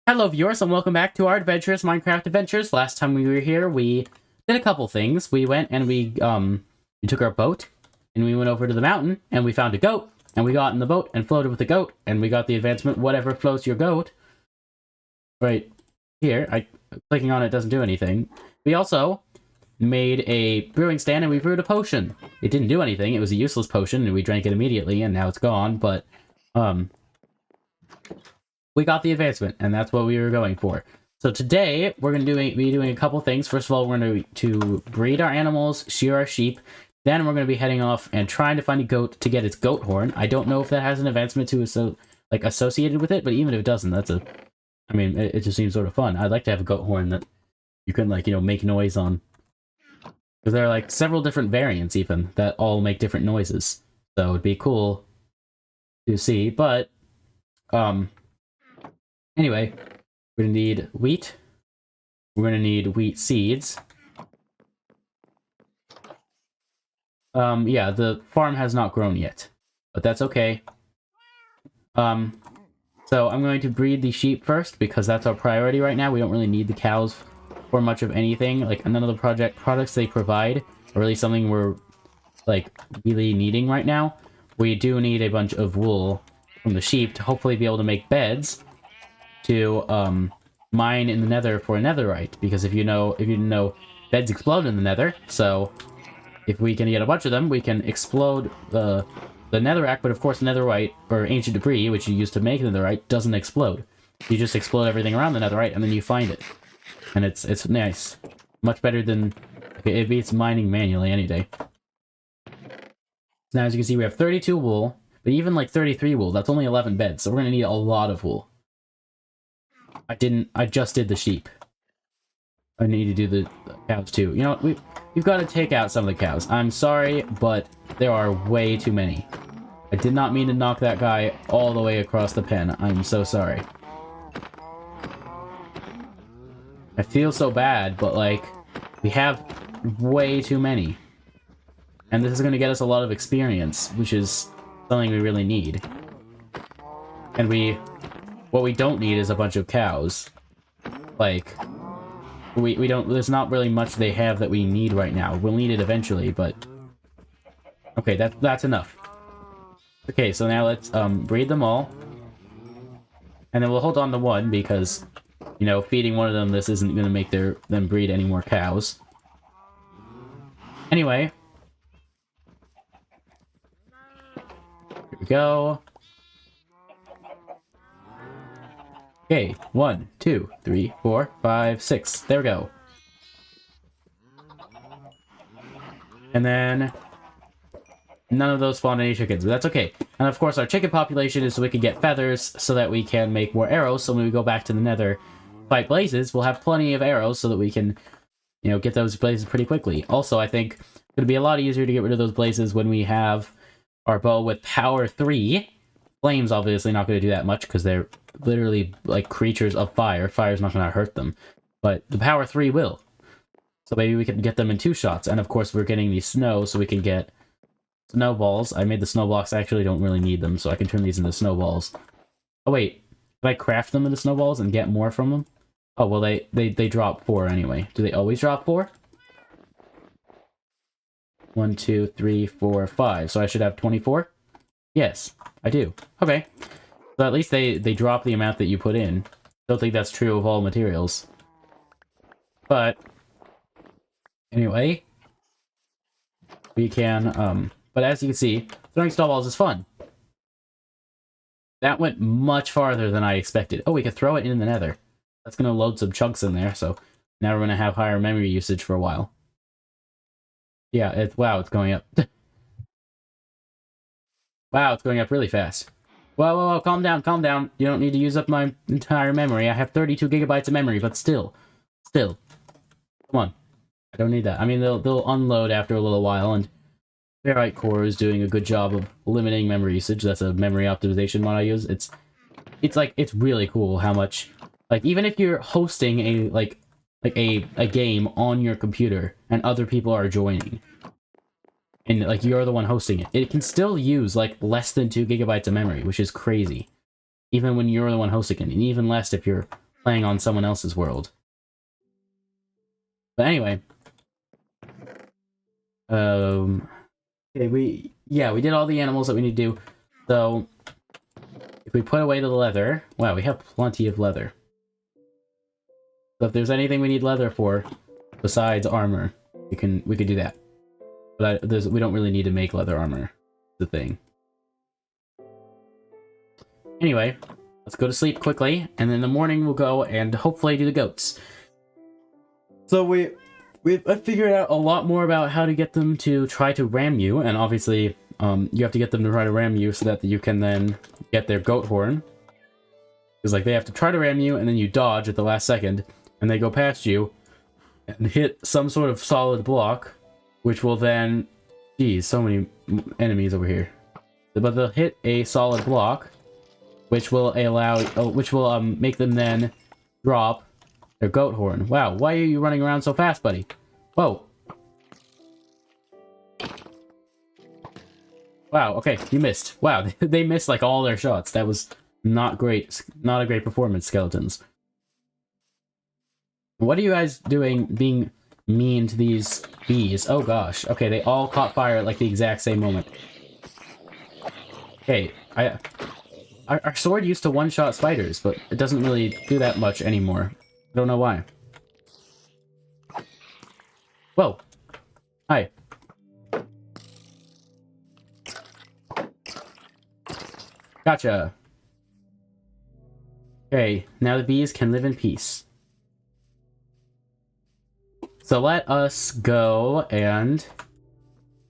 Hello viewers and welcome back to our Adventurous Minecraft Adventures. Last time we were here, we did a couple things. We went and we took our boat and we went over to the mountain and we found a goat and we got in the boat and floated with the goat and we got the advancement whatever floats your goat. Right here, clicking on it doesn't do anything. We also made a brewing stand and we brewed a potion. It didn't do anything. It was a useless potion and we drank it immediately and now it's gone, but we got the advancement, and that's what we were going for. So today, we're going to be doing a couple things. First of all, we're going to breed our animals, shear our sheep. Then we're going to be heading off and trying to find a goat to get its goat horn. I don't know if that has an advancement associated with it, but even if it doesn't, it just seems sort of fun. I'd like to have a goat horn that you can, make noise on. Because there are, several different variants, even, that all make different noises. So it'd be cool to see, but, anyway, we're going to need wheat. We're going to need wheat seeds. Yeah, the farm has not grown yet, but that's okay. So I'm going to breed the sheep first because that's our priority right now. We don't really need the cows for much of anything. None of the products they provide are really something we're, really needing right now. We do need a bunch of wool from the sheep to hopefully be able to make beds to mine in the nether for a netherite, because if you didn't know, beds explode in the nether, so if we can get a bunch of them, we can explode the netherrack, but of course netherite, or ancient debris, which you use to make netherite, doesn't explode. You just explode everything around the netherite, and then you find it. And it's nice. Much better than... Okay, it beats mining manually any day. Now, as you can see, we have 32 wool, but even 33 wool, that's only 11 beds, so we're going to need a lot of wool. I just did the sheep. I need to do the cows too. You know, we've got to take out some of the cows. I'm sorry, but there are way too many. I did not mean to knock that guy all the way across the pen. I'm so sorry. I feel so bad, but we have way too many. And this is going to get us a lot of experience, which is something we really need. And what we don't need is a bunch of cows. We don't, there's not really much they have that we need right now. We'll need it eventually, but... Okay, that's enough. Okay, so now let's, breed them all. And then we'll hold on to one, because, feeding one of them, this isn't gonna make them breed any more cows. Anyway. Here we go. Okay, 1, 2, 3, 4, 5, 6. There we go. And then none of those spawned any chickens, but that's okay. And of course, our chicken population is so we can get feathers so that we can make more arrows. So when we go back to the nether, fight blazes, we'll have plenty of arrows so that we can, get those blazes pretty quickly. Also, I think it's going to be a lot easier to get rid of those blazes when we have our bow with power 3. Flames obviously not going to do that much because they're literally creatures of fire. Fire's not going to hurt them, but the power 3 will. So maybe we can get them in 2 shots. And of course we're getting the snow so we can get snowballs. I made the snow blocks. I actually don't really need them, so I can turn these into snowballs. Oh wait, can I craft them into snowballs and get more from them? Oh well, they drop 4 anyway. Do they always drop 4? 1, 2, 3, 4, 5. So I should have 24? Yes, I do. Okay. So at least they drop the amount that you put in. Don't think that's true of all materials. But anyway, we can, but as you can see, throwing snowballs is fun. That went much farther than I expected. Oh, we could throw it in the nether. That's going to load some chunks in there, so now we're going to have higher memory usage for a while. Yeah, wow, it's going up. Wow, it's going up really fast. Whoa, whoa, whoa, calm down, calm down. You don't need to use up my entire memory. I have 32 gigabytes of memory, but still. Come on. I don't need that. I mean, they'll unload after a little while, and Ferrite Core is doing a good job of limiting memory usage. That's a memory optimization mod I use. It's really cool how much, even if you're hosting a game on your computer and other people are joining, and you're the one hosting it, it can still use less than 2 gigabytes of memory, which is crazy. Even when you're the one hosting it, and even less if you're playing on someone else's world. But anyway. Okay, we did all the animals that we need to do. So, if we put away the leather... Wow, we have plenty of leather. So if there's anything we need leather for, besides armor, we could do that. But we don't really need to make leather armor. The thing. Anyway, let's go to sleep quickly, and then in the morning we'll go and hopefully do the goats. So I figured out a lot more about how to get them to try to ram you, and obviously, you have to get them to try to ram you so that you can then get their goat horn. Because, like, they have to try to ram you, and then you dodge at the last second, and they go past you, and hit some sort of solid block, which will then... Geez, so many enemies over here. But they'll hit a solid block, which will make them then drop their goat horn. Wow, why are you running around so fast, buddy? Whoa. Wow, okay, you missed. Wow, they missed, like, all their shots. That was not great. Not a great performance, skeletons. What are you guys doing being mean to these bees? Oh gosh. Okay, they all caught fire at, like, the exact same moment. Okay, our sword used to one-shot spiders, but it doesn't really do that much anymore. I don't know why. Whoa. Hi. Gotcha. Okay, now the bees can live in peace. So let us go and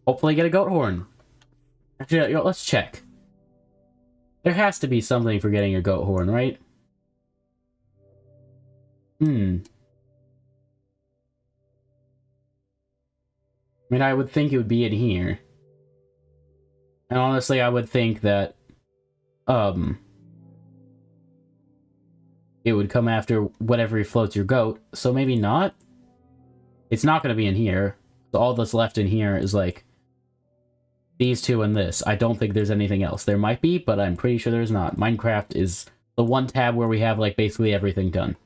hopefully get a goat horn. Actually, you know, let's check. There has to be something for getting a goat horn, right? I mean, I would think it would be in here. And honestly, I would think that, it would come after whatever floats your goat, so maybe not? It's not going to be in here. So all that's left in here is, like, these two and this. I don't think there's anything else. There might be, but I'm pretty sure there's not. Minecraft is the one tab where we have, like, basically everything done.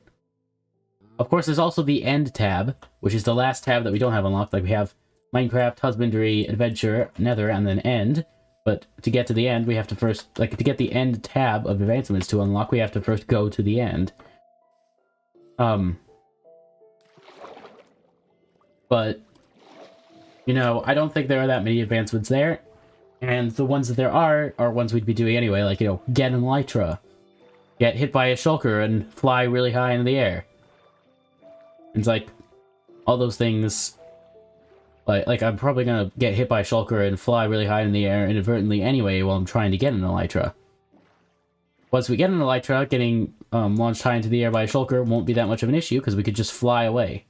Of course, there's also the end tab, which is the last tab that we don't have unlocked. Like, we have Minecraft, Husbandry, Adventure, Nether, and then End. But to get to the end, we have to first... Like, to get the end tab of advancements to unlock, we have to first go to the end. But, you know, I don't think there are that many advancements there. And the ones that there are ones we'd be doing anyway. Like, you know, get an elytra. Get hit by a shulker and fly really high into the air. It's like, all those things... Like, I'm probably gonna get hit by a shulker and fly really high in the air inadvertently anyway while I'm trying to get an elytra. Once we get an elytra, getting launched high into the air by a shulker won't be that much of an issue, because we could just fly away.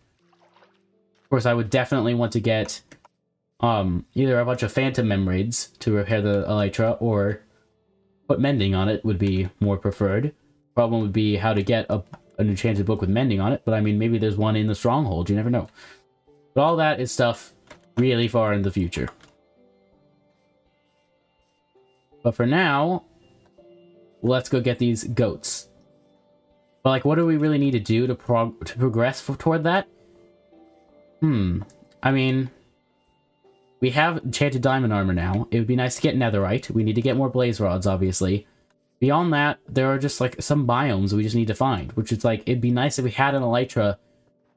Of course, I would definitely want to get either a bunch of phantom membranes to repair the elytra, or put mending on it would be more preferred. Problem would be how to get an enchanted book with mending on it, but I mean, maybe there's one in the stronghold, you never know. But all that is stuff really far in the future. But for now, let's go get these goats. But, like, what do we really need to do to progress toward that? I mean, we have enchanted diamond armor now. It would be nice to get netherite. We need to get more blaze rods, obviously. Beyond that, there are just, like, some biomes we just need to find, which is, like, it'd be nice if we had an elytra.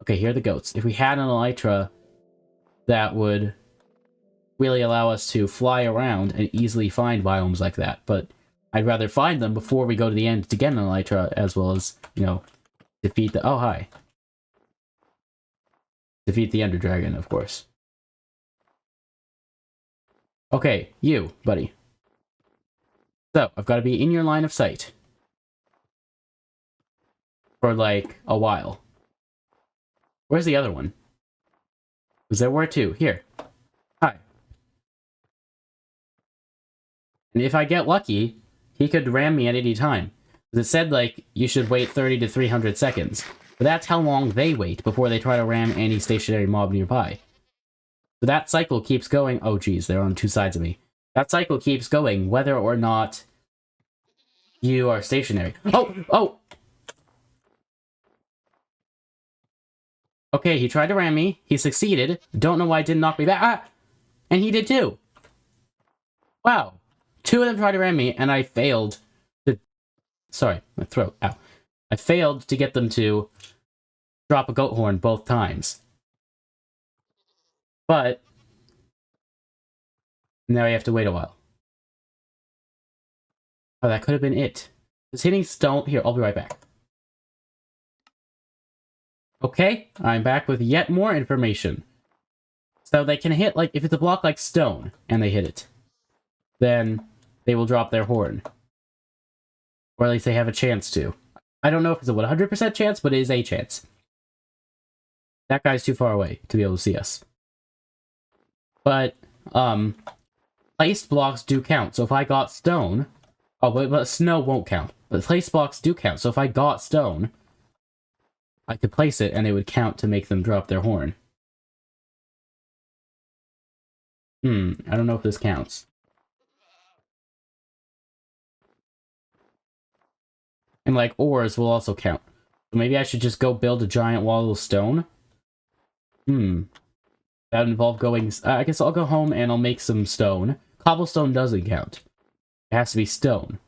Okay, here are the goats. If we had an elytra that would really allow us to fly around and easily find biomes like that. But I'd rather find them before we go to the end to get an elytra, as well as, you know, defeat the... Oh, hi. Defeat the Ender Dragon, of course. Okay, you, buddy. So, I've got to be in your line of sight. For, like, a while. Where's the other one? Because there were two. Here. Hi. And if I get lucky, he could ram me at any time. Because it said, like, you should wait 30 to 300 seconds. But that's how long they wait before they try to ram any stationary mob nearby. So that cycle keeps going. Oh, geez, they're on two sides of me. That cycle keeps going whether or not you are stationary. Oh! Oh! Okay, he tried to ram me. He succeeded. Don't know why it didn't knock me back. Ah! And he did too. Wow. Two of them tried to ram me, and I failed to... Sorry, my throat. Ow. I failed to get them to drop a goat horn both times. But now I have to wait a while. Oh, that could have been it. Just hitting stone... Here, I'll be right back. Okay, I'm back with yet more information. So they can hit, like, if it's a block like stone, and they hit it, then they will drop their horn. Or at least they have a chance to. I don't know if it's a 100% chance, but it is a chance. That guy's too far away to be able to see us. But, placed blocks do count. So if I got stone... Oh, but snow won't count. But placed blocks do count. So if I got stone, I could place it, and it would count to make them drop their horn. I don't know if this counts. And, like, ores will also count. So maybe I should just go build a giant wall of stone? That would involve going... I guess I'll go home and I'll make some stone. Cobblestone doesn't count. It has to be stone.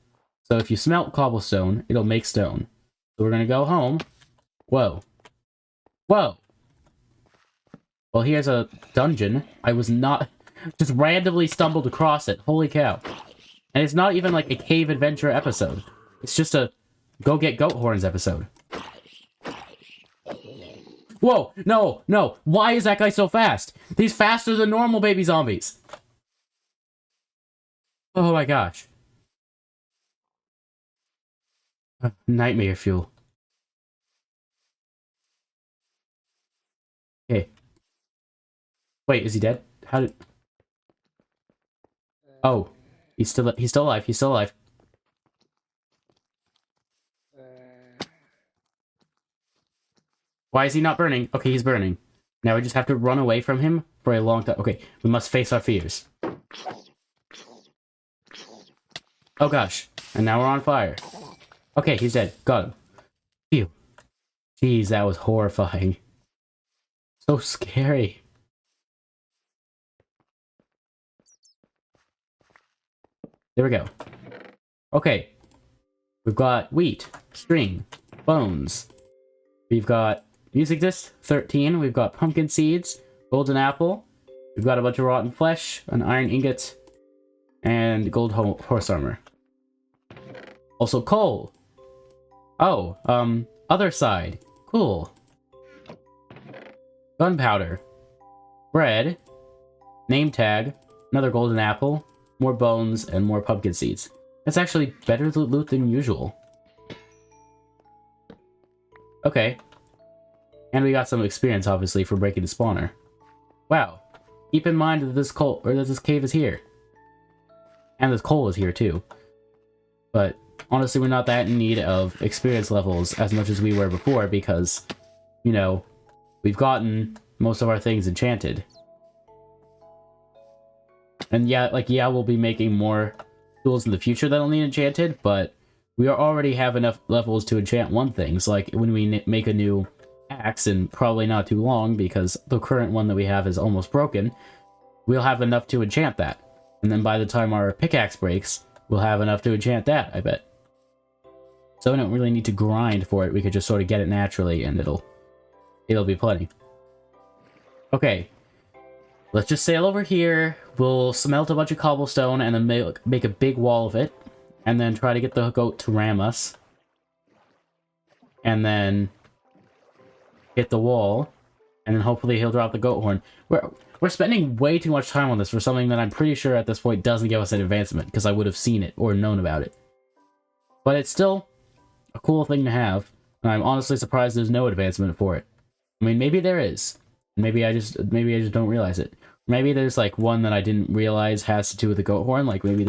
So if you smelt cobblestone, it'll make stone. So we're gonna go home. Whoa. Whoa! Well, here's a dungeon. I was not... Just randomly stumbled across it. Holy cow. And it's not even like a cave adventure episode. It's just a go get goat horns episode. Whoa! No! No! Why is that guy so fast? He's faster than normal baby zombies! Oh my gosh. Nightmare fuel. Okay. Wait, is he dead? How did... Oh. He's still alive. He's still alive. Why is he not burning? Okay, he's burning. Now we just have to run away from him for a long time. Okay, we must face our fears. Oh gosh. And now we're on fire. Okay, he's dead. Got him. Phew. Jeez, that was horrifying. So scary. There we go. Okay. We've got wheat, string, bones. We've got music disc, 13. We've got pumpkin seeds, golden apple. We've got a bunch of rotten flesh, an iron ingot, and gold horse armor. Also coal. Oh, other side. Cool. Gunpowder. Bread. Name tag. Another golden apple. More bones, and more pumpkin seeds. That's actually better loot than usual. Okay. And we got some experience, obviously, for breaking the spawner. Wow. Keep in mind that this cave is here. And this coal is here, too. But, honestly, we're not that in need of experience levels as much as we were before, because, you know, we've gotten most of our things enchanted. And yeah, we'll be making more tools in the future that'll need enchanted, but we already have enough levels to enchant one thing. So, like, when we make a new axe, and probably not too long, because the current one that we have is almost broken, we'll have enough to enchant that. And then by the time our pickaxe breaks, we'll have enough to enchant that, I bet. So we don't really need to grind for it. We could just sort of get it naturally, and it'll be plenty. Okay. Let's just sail over here. We'll smelt a bunch of cobblestone and then make a big wall of it. And then try to get the goat to ram us. And then hit the wall. And then hopefully he'll drop the goat horn. We're spending way too much time on this for something that I'm pretty sure at this point doesn't give us an advancement, because I would have seen it or known about it. But it's still a cool thing to have. And I'm honestly surprised there's no advancement for it. I mean, maybe there is. Maybe I just don't realize it. Maybe there's like one that I didn't realize has to do with the goat horn. Like maybe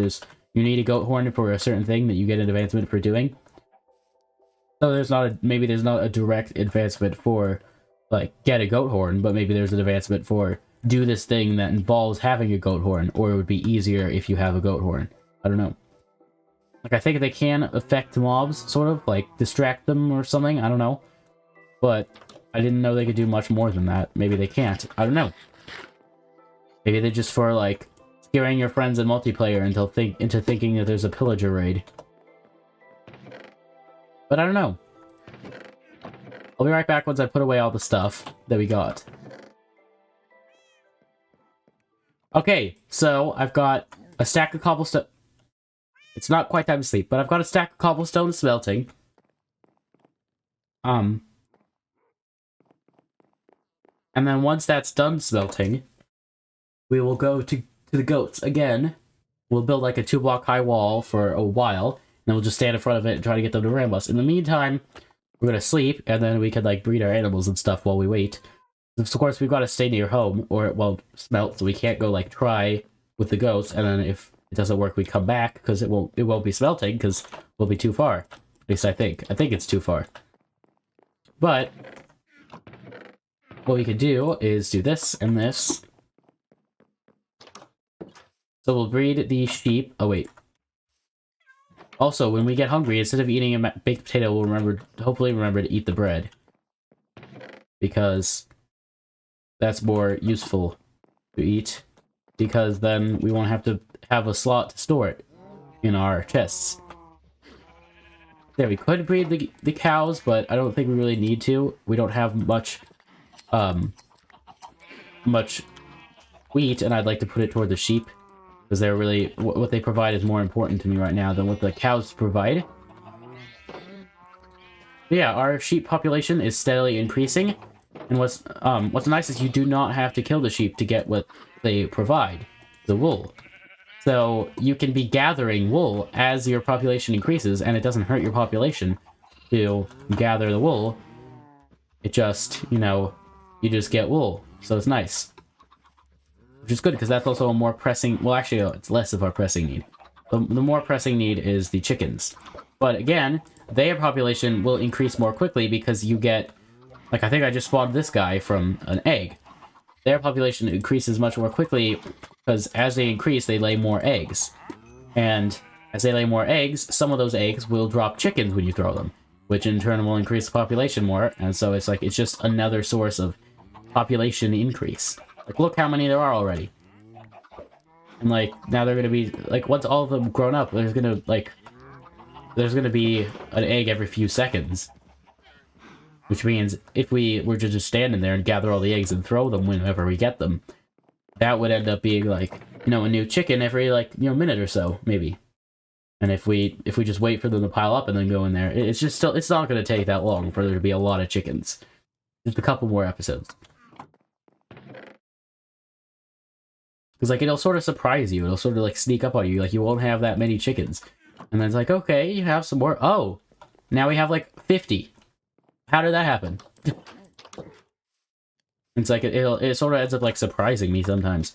you need a goat horn for a certain thing that you get an advancement for doing. So maybe there's not a direct advancement for like get a goat horn, but maybe there's an advancement for do this thing that involves having a goat horn, or it would be easier if you have a goat horn. I don't know. Like I think they can affect mobs, sort of like distract them or something. I don't know, but I didn't know they could do much more than that. Maybe they can't. I don't know. Maybe they're just for, like, scaring your friends in multiplayer into thinking that there's a pillager raid. But I don't know. I'll be right back once I put away all the stuff that we got. Okay, so I've got a stack of cobblestone. It's not quite time to sleep, but I've got a stack of cobblestone smelting. And then once that's done smelting, we will go to the goats again. We'll build like a 2-block high wall for a while, and then we'll just stand in front of it and try to get them to ram us. In the meantime, we're gonna sleep, and then we can like breed our animals and stuff while we wait. Of course, we've got to stay near home, or it won't smelt, so we can't go like try with the goats, and then if it doesn't work, we come back, because it won't be smelting, because we'll be too far. At least I think. I think it's too far. But what we could do is do this and this. So we'll breed the sheep. Oh, wait. Also, when we get hungry, instead of eating a baked potato, we'll hopefully remember to eat the bread. Because that's more useful to eat. Because then we won't have to have a slot to store it in our chests. Yeah, we could breed the cows, but I don't think we really need to. We don't have much wheat, and I'd like to put it toward the sheep. Because they're really, what they provide is more important to me right now than what the cows provide. But yeah, our sheep population is steadily increasing. And what's nice is you do not have to kill the sheep to get what they provide, the wool. So you can be gathering wool as your population increases, and it doesn't hurt your population to gather the wool. It just, you know, you just get wool. So it's nice. Which is good, because that's also a more pressing... Well, actually, it's less of our pressing need. The more pressing need is the chickens. But again, their population will increase more quickly because you get... Like, I think I just spawned this guy from an egg. Their population increases much more quickly because as they increase, they lay more eggs. And as they lay more eggs, some of those eggs will drop chickens when you throw them, which in turn will increase the population more. And so it's like, it's just another source of population increase. Like, look how many there are already. And like, now they're gonna be, like, once all of them grown up, there's gonna be an egg every few seconds. Which means if we were to just stand in there and gather all the eggs and throw them whenever we get them, that would end up being like, you know, a new chicken every, like, you know, minute or so, maybe. And if we just wait for them to pile up and then go in there, it's just still, it's not going to take that long for there to be a lot of chickens. Just a couple more episodes. Because, like, it'll sort of surprise you. It'll sort of, like, sneak up on you. Like, you won't have that many chickens. And then it's like, okay, you have some more. Oh, now we have, like, 50. How did that happen? It's like, it sort of ends up, like, surprising me sometimes.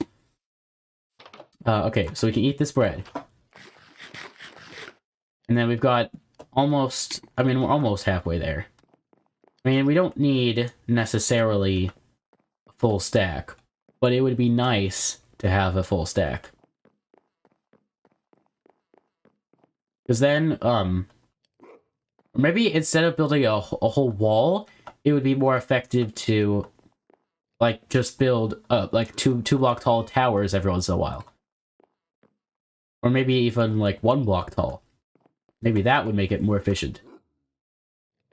Okay, so we can eat this bread. And then we've got almost... I mean, we're almost halfway there. I mean, we don't need necessarily a full stack. But it would be nice to have a full stack. Because then, maybe instead of building a whole wall, it would be more effective to, like, just build, like, two block tall towers every once in a while. Or maybe even, like, 1 block tall. Maybe that would make it more efficient.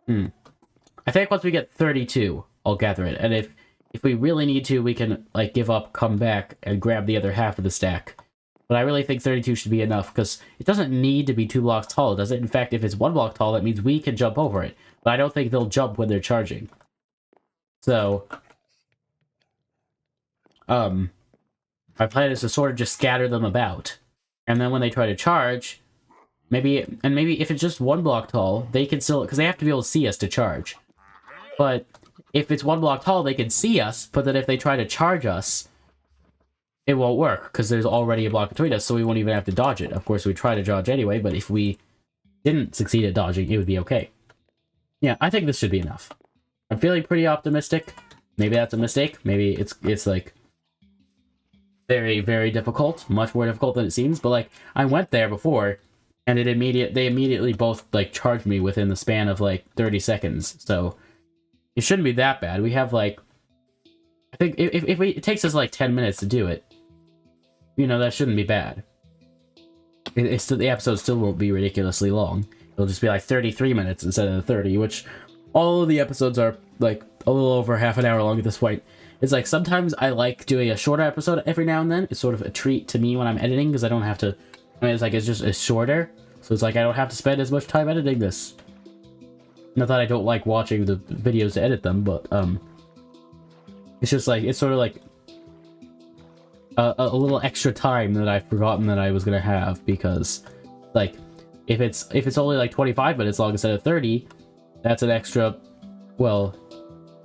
I think once we get 32, I'll gather it. And if we really need to, we can, like, give up, come back, and grab the other half of the stack. But I really think 32 should be enough, because it doesn't need to be 2 blocks tall, does it? In fact, if it's 1 block tall, that means we can jump over it. But I don't think they'll jump when they're charging. So, my plan is to sort of just scatter them about. And then when they try to charge, maybe if it's just 1 block tall, they can still, because they have to be able to see us to charge. But if it's 1 block tall, they can see us, but then if they try to charge us, it won't work, because there's already a block between us, so we won't even have to dodge it. Of course, we try to dodge anyway, but if we didn't succeed at dodging, it would be okay. Yeah, I think this should be enough. I'm feeling pretty optimistic. Maybe that's a mistake. Maybe it's like, very, very difficult. Much more difficult than it seems, but, like, I went there before, and they immediately both, like, charged me within the span of, like, 30 seconds, so It shouldn't be that bad. We have like, I think if it takes us like 10 minutes to do it, you know, that shouldn't be bad. It's still, the episode still won't be ridiculously long. It'll just be like 33 minutes instead of the 30, which all of the episodes are like a little over half an hour long at this point. It's like sometimes I like doing a shorter episode every now and then. It's sort of a treat to me when I'm editing because I don't have to. I mean, it's shorter, so it's like I don't have to spend as much time editing this. Not that I don't like watching the videos to edit them, but it's just like it's sort of like a little extra time that I've forgotten that I was gonna have because, like, if it's only like 25 minutes long instead of 30, that's an extra, well,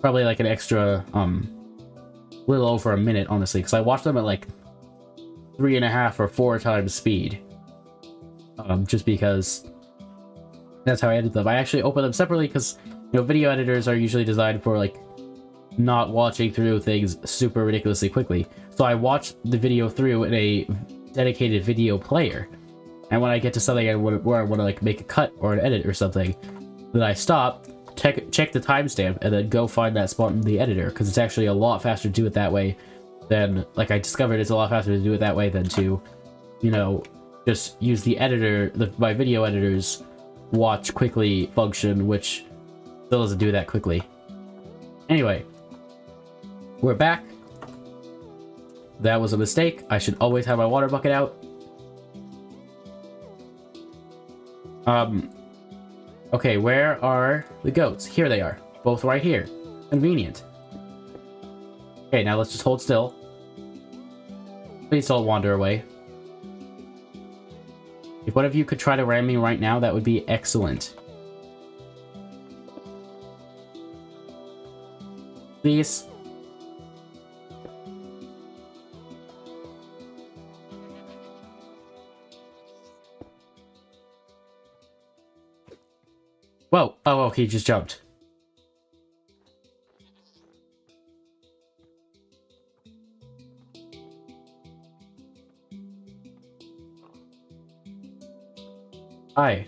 probably like an extra little over a minute, honestly, because I watched them at like 3.5 or 4 times speed, just because that's how I edit them. I actually open them separately because, you know, video editors are usually designed for like not watching through things super ridiculously quickly. So I watch the video through in a dedicated video player, and when I get to something where I want to like make a cut or an edit or something, then I stop, check the timestamp, and then go find that spot in the editor, because it's actually a lot faster to do it that way than, like, I discovered it's a lot faster to do it that way than to, you know, just use the editor, my video editor's watch quickly function, which still doesn't do that quickly. Anyway, we're back. That was a mistake. I should always have my water bucket out. Okay, where are the goats? Here they are. Both right here. Convenient. Okay, now let's just hold still. Please don't wander away. If one of you could try to ram me right now, that would be excellent. Please. Whoa. Oh, he just jumped. Hi.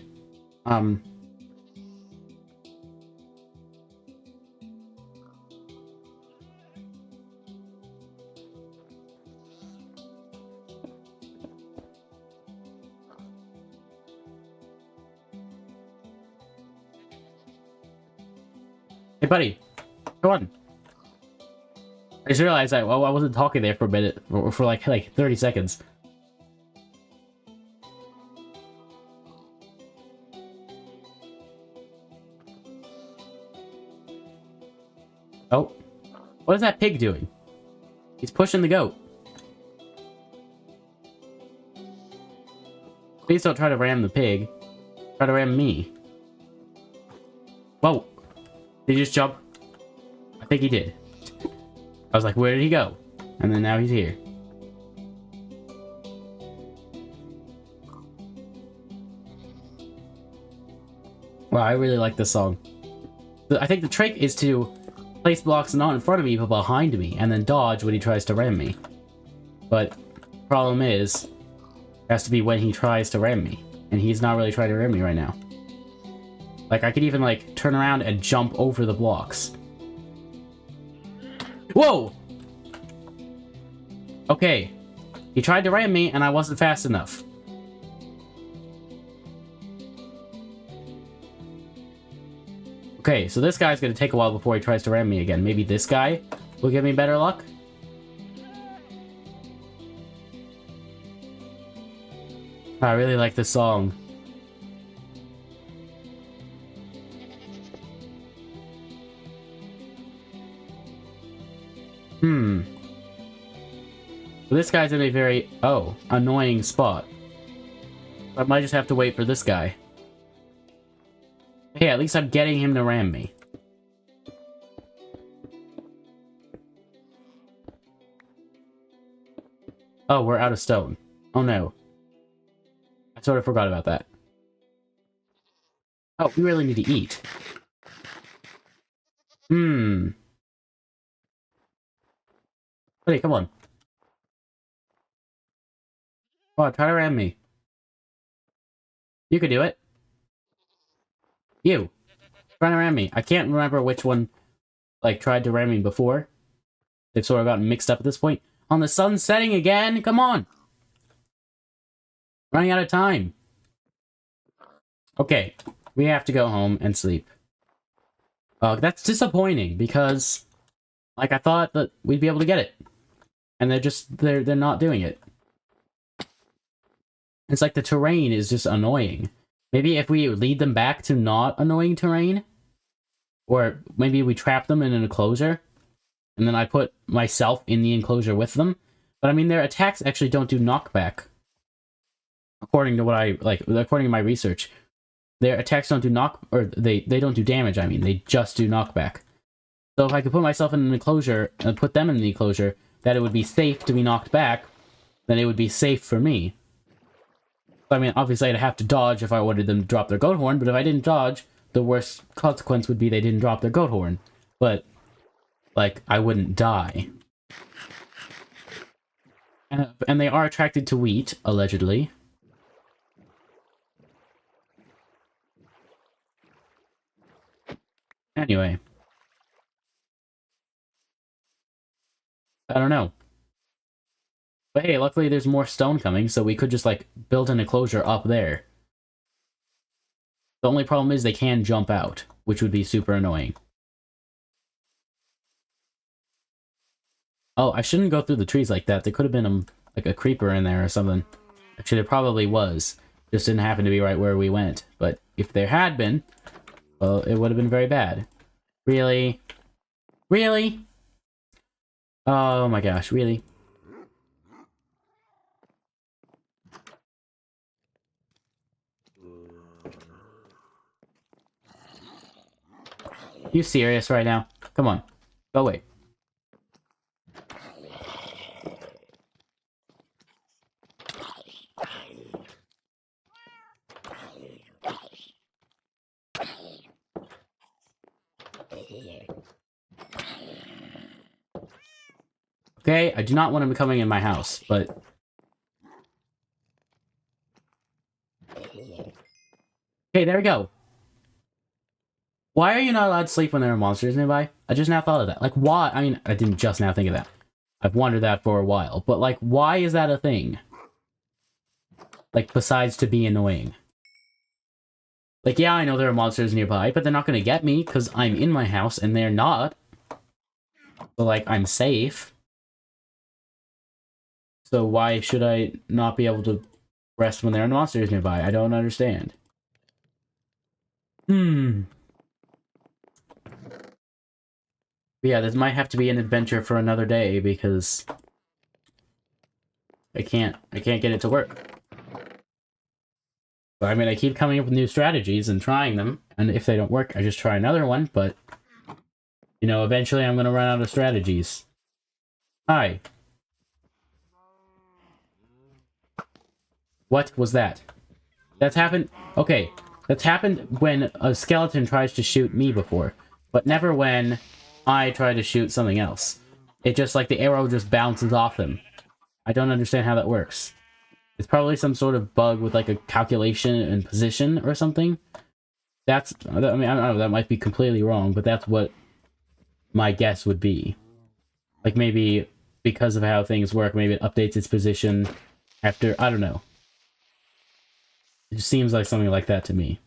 Hey, buddy. Come on. I just realized I wasn't talking there for a minute, for like 30 seconds. Oh. What is that pig doing? He's pushing the goat. Please don't try to ram the pig. Try to ram me. Whoa. Did he just jump? I think he did. I was like, where did he go? And then now he's here. Wow, I really like this song. I think the trick is to place blocks not in front of me, but behind me, and then dodge when he tries to ram me. But problem is, it has to be when he tries to ram me. And he's not really trying to ram me right now. Like, I could even, like, turn around and jump over the blocks. Whoa! Okay. He tried to ram me, and I wasn't fast enough. Okay, so this guy's gonna take a while before he tries to ram me again. Maybe this guy will give me better luck? I really like this song. This guy's in a very, annoying spot. I might just have to wait for this guy. Hey, at least I'm getting him to ram me. Oh, we're out of stone. Oh no. I sort of forgot about that. Oh, we really need to eat. Buddy, come on. Come on, try to ram me. You could do it. You. Trying to ram me. I can't remember which one like tried to ram me before. They've sort of gotten mixed up at this point. On the sun setting again? Come on! Running out of time. Okay, we have to go home and sleep. That's disappointing because, like, I thought that we'd be able to get it. And they're not doing it. It's like the terrain is just annoying. Maybe if we lead them back to not annoying terrain, or maybe we trap them in an enclosure, and then I put myself in the enclosure with them. But I mean, their attacks actually don't do knockback. According to according to my research, their attacks don't do they don't do damage, I mean, they just do knockback. So if I could put myself in an enclosure, and put them in the enclosure, that it would be safe to be knocked back, then it would be safe for me. I mean, obviously I'd have to dodge if I wanted them to drop their goat horn, but if I didn't dodge, the worst consequence would be they didn't drop their goat horn. But, like, I wouldn't die. And they are attracted to wheat, allegedly. Anyway. I don't know. But hey, luckily there's more stone coming, so we could just, like, build an enclosure up there. The only problem is they can jump out, which would be super annoying. Oh, I shouldn't go through the trees like that. There could have been, like, a creeper in there or something. Actually, there probably was. Just didn't happen to be right where we went. But if there had been, well, it would have been very bad. Really? Really? Oh my gosh, really? You serious right now? Come on. Go away. Okay, I do not want him coming in my house, but... Okay, there we go. Why are you not allowed to sleep when there are monsters nearby? I just now thought of that. Like, why? I mean, I didn't just now think of that. I've wondered that for a while. But, like, why is that a thing? Like, besides to be annoying. Like, yeah, I know there are monsters nearby, but they're not gonna get me, because I'm in my house, and they're not. So, like, I'm safe. So why should I not be able to rest when there are monsters nearby? I don't understand. But yeah, this might have to be an adventure for another day because I can't get it to work. But I mean, I keep coming up with new strategies and trying them, and if they don't work, I just try another one, but you know, eventually I'm gonna run out of strategies. Hi. What was that? That's happened... Okay, that's happened when a skeleton tries to shoot me before, but never when I try to shoot something else. It just, like, the arrow just bounces off them. I don't understand how that works. It's probably some sort of bug with, like, a calculation and position or something. That's... I mean, I don't know, that might be completely wrong, but that's what my guess would be. Like, maybe because of how things work, maybe it updates its position after... I don't know. It just seems like something like that to me.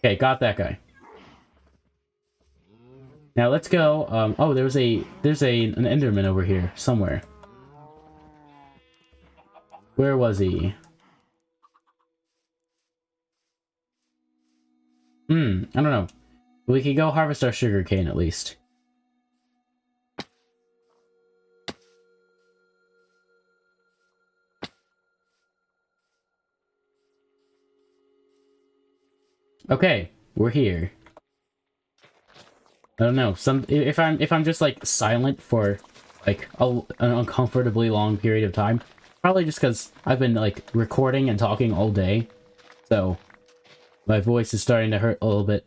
Okay, got that guy. Now let's go. Oh, there's an Enderman over here somewhere. Where was he? I don't know. We could go harvest our sugarcane at least. Okay, we're here. I don't know. If I'm just like silent for like an uncomfortably long period of time, probably just because I've been like recording and talking all day, so my voice is starting to hurt a little bit.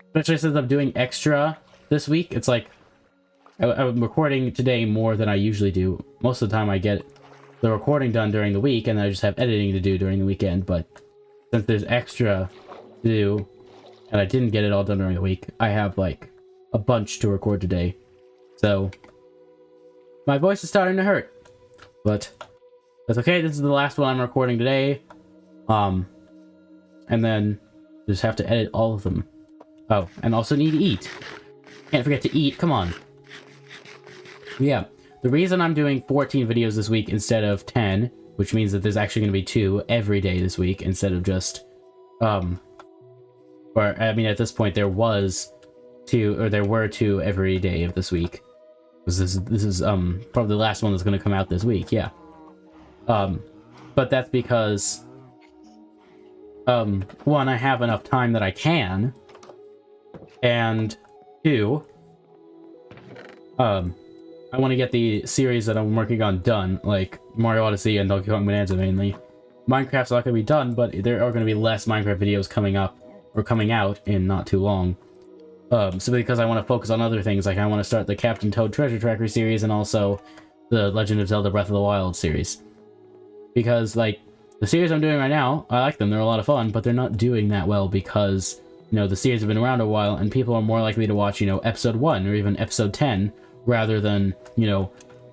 Especially since I'm doing extra this week. It's like I'm recording today more than I usually do. Most of the time I get the recording done during the week, and then I just have editing to do during the weekend. But since there's extra to do, and I didn't get it all done during the week, I have like a bunch to record today. So, my voice is starting to hurt. But, that's okay. This is the last one I'm recording today. And then, just have to edit all of them. Oh, and also need to eat. Can't forget to eat. Come on. Yeah. The reason I'm doing 14 videos this week instead of 10, which means that there's actually going to be 2 every day this week instead of just, or, I mean, at this point, there was 2, or there were 2 every day of this week. Because this is probably the last one that's going to come out this week, yeah. But that's because, 1, I have enough time that I can, and 2, I want to get the series that I'm working on done, like Mario Odyssey and Donkey Kong Bonanza mainly. Minecraft's not going to be done, but there are going to be less Minecraft videos coming up, or coming out in not too long. So because I want to focus on other things, like I want to start the Captain Toad Treasure Tracker series and also the Legend of Zelda Breath of the Wild series. Because, like, the series I'm doing right now, I like them, they're a lot of fun, but they're not doing that well because, you know, the series have been around a while and people are more likely to watch, you know, episode 1 or even episode 10 rather than, you know,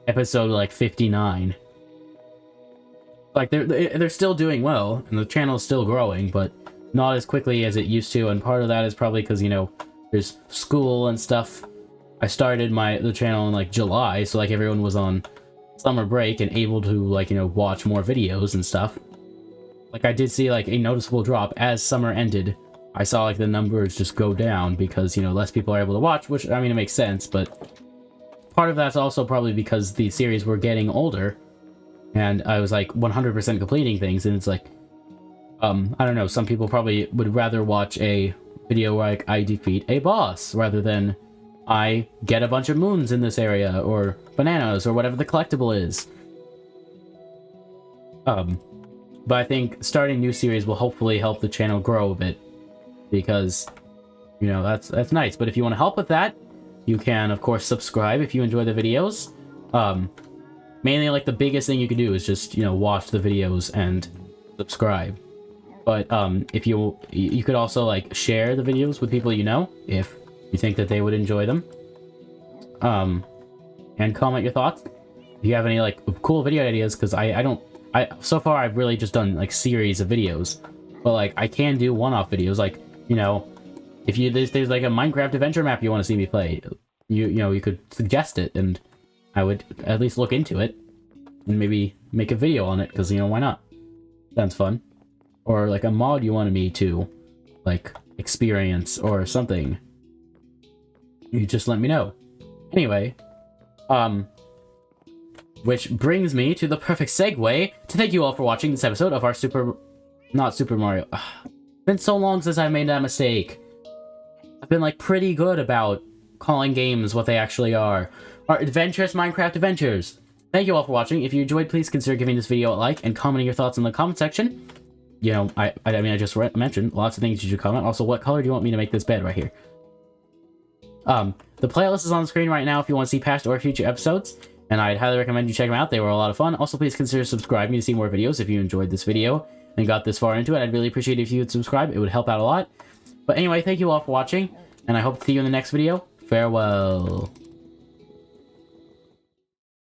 episode, like, 59. Like, they're still doing well, and the channel is still growing, but not as quickly as it used to, and part of that is probably because, you know, there's school and stuff. I started the channel in, like, July, so, like, everyone was on summer break and able to, like, you know, watch more videos and stuff. Like, I did see, like, a noticeable drop as summer ended. I saw, like, the numbers just go down because, you know, less people are able to watch, which, I mean, it makes sense, but part of that's also probably because the series were getting older, and I was, like, 100% completing things, and it's like, I don't know, some people probably would rather watch a video where, like, I defeat a boss, rather than I get a bunch of moons in this area, or bananas, or whatever the collectible is. But I think starting new series will hopefully help the channel grow a bit, because, you know, that's nice. But if you want to help with that, you can, of course, subscribe if you enjoy the videos. Mainly, like, the biggest thing you can do is just, you know, watch the videos and subscribe. But, if you could also, like, share the videos with people you know, if you think that they would enjoy them. And comment your thoughts. If you have any, like, cool video ideas, because so far I've really just done, like, series of videos. But, like, I can do one-off videos, like, you know, if there's like a Minecraft adventure map you want to see me play, you know, you could suggest it, and I would at least look into it, and maybe make a video on it, because, you know, why not? Sounds fun. Or, like, a mod you wanted me to, like, experience, or something. You just let me know. Anyway, which brings me to the perfect segue to thank you all for watching this episode of our not Super Mario. It's been so long since I made that mistake. I've been, like, pretty good about calling games what they actually are. Our Adventurous Minecraft Adventures. Thank you all for watching. If you enjoyed, please consider giving this video a like and commenting your thoughts in the comment section. You know, I mean, I just mentioned lots of things you should comment. Also, what color do you want me to make this bed right here? The playlist is on the screen right now if you want to see past or future episodes, and I'd highly recommend you check them out. They were a lot of fun. Also, please consider subscribing to see more videos if you enjoyed this video and got this far into it. I'd really appreciate it if you would subscribe. It would help out a lot. But anyway, thank you all for watching, and I hope to see you in the next video. Farewell.